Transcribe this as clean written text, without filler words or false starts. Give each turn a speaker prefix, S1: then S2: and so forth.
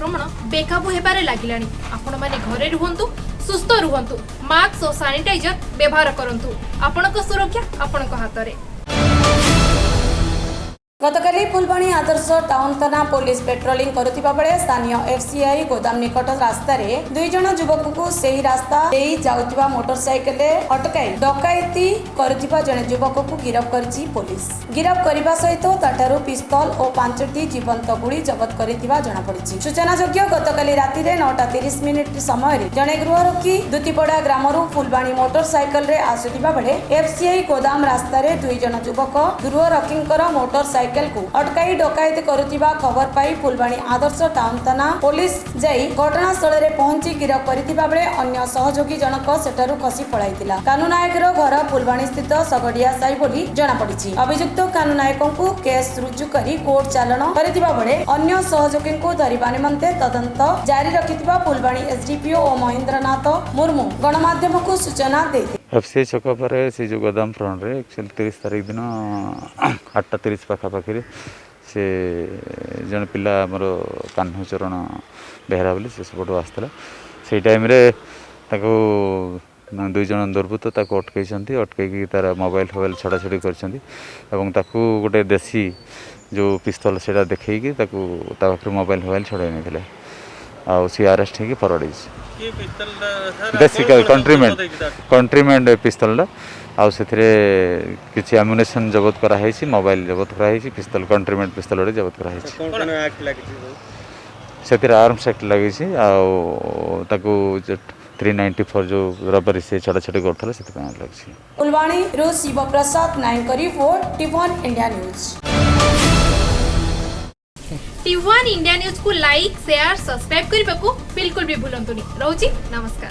S1: आक्रमण बेकाबू हेबारे लागिलानी। आपण माने घरे रुहंतु, सुस्थ रुहंतु, मास्क और सैनिटाइजर व्यवहार करंतु। आपणक सुरक्षा आपणक हातरे।
S2: गतकाली फुलबाणी आदर्श टाउन थाना पुलिस पेट्रोलिंग करुथिबा बेले स्थानीय एफसीआई गोदाम निकट रास्ता रे दुई जन युवक को सही रास्ता देई जाउथिबा मोटरसाइकिल रे अटकाई डकायती करुथिबा जने युवक को गिरफ्त करछि पुलिस। गिरफ्त करबा सहित ताठारु पिस्तल और 5टी जीवंत गुड़ी जब्त करिथिबा जणा पड़िछि। सूचनायोग्य गतकाली राति रे 9:30 समय रे जने गृहरक्षी दुतीपड़ा ग्रामरु फुलबाणी मोटरसाइकिल रे आसुथिबा बेले एफसीआई गोदाम रास्ता रे दुई जन युवक गृहरक्षींकर मोटरसाइकिल को अटकाई डकायत करुथिबा खबर पाई फुलबाणी आदर्श टाउन थाना पुलिस जाई घटनास्थल रे पहुंची गिरफ्त करिथिबा बेले अन्य सहयोगी जनक सेठारु खसी पळाइतिला। कानू नायकर घर फुलबाणी स्थित सगडिया साई बोली जणा पड़िछि। अभियुक्त कानू नायक को केस रुजु करी कोर्ट चालान करिथिबा बेले अन्य सहयोगी को धरिबा निमंते तदंत जारी रखिथिबा फुलबाणी एसडीपीओ ओ महेंद्रनाथ मुर्मू गणमाध्यम को सूचना देते।
S3: एफसीआई छक पर से जो गोदाम फ्रंट रे एक्चुअली 30 तारीख दिन 8:30 पाखापाखि से जन पिला आमर कान्हचरण बेहरा बोली से सब आसला से टाइम रे ताको दुई जन दुर्बृत्त ताको अटकई तार मोबाइल फोबाइल छड़ा छड़ी कर गोटे देसी जो पिस्तल से देखी ताकू मोबाइल फोबाइल छड़ाई नहीं आउ सी अरेस्ट होगी फरवर्ड देसी कंट्रीमेंट पिस्तल आउ से किसी एमुनेशन जबत कराई मोबाइल जबत कराई पिस्तल कंट्रीमेंट पिस्तल जबत कराई से आर्म्स एक्ट लगी 394 जो रबरी से छड़ाछड़ी करता से लगी।
S2: फुलबाणी रू शिव प्रसाद नायक रिपोर्ट टी1 इंडिया न्यूज।
S1: टी1 इंडिया न्यूज को लाइक शेयर सब्सक्राइब करने को बिल्कुल भी भूलंतुनी। रहूची नमस्कार।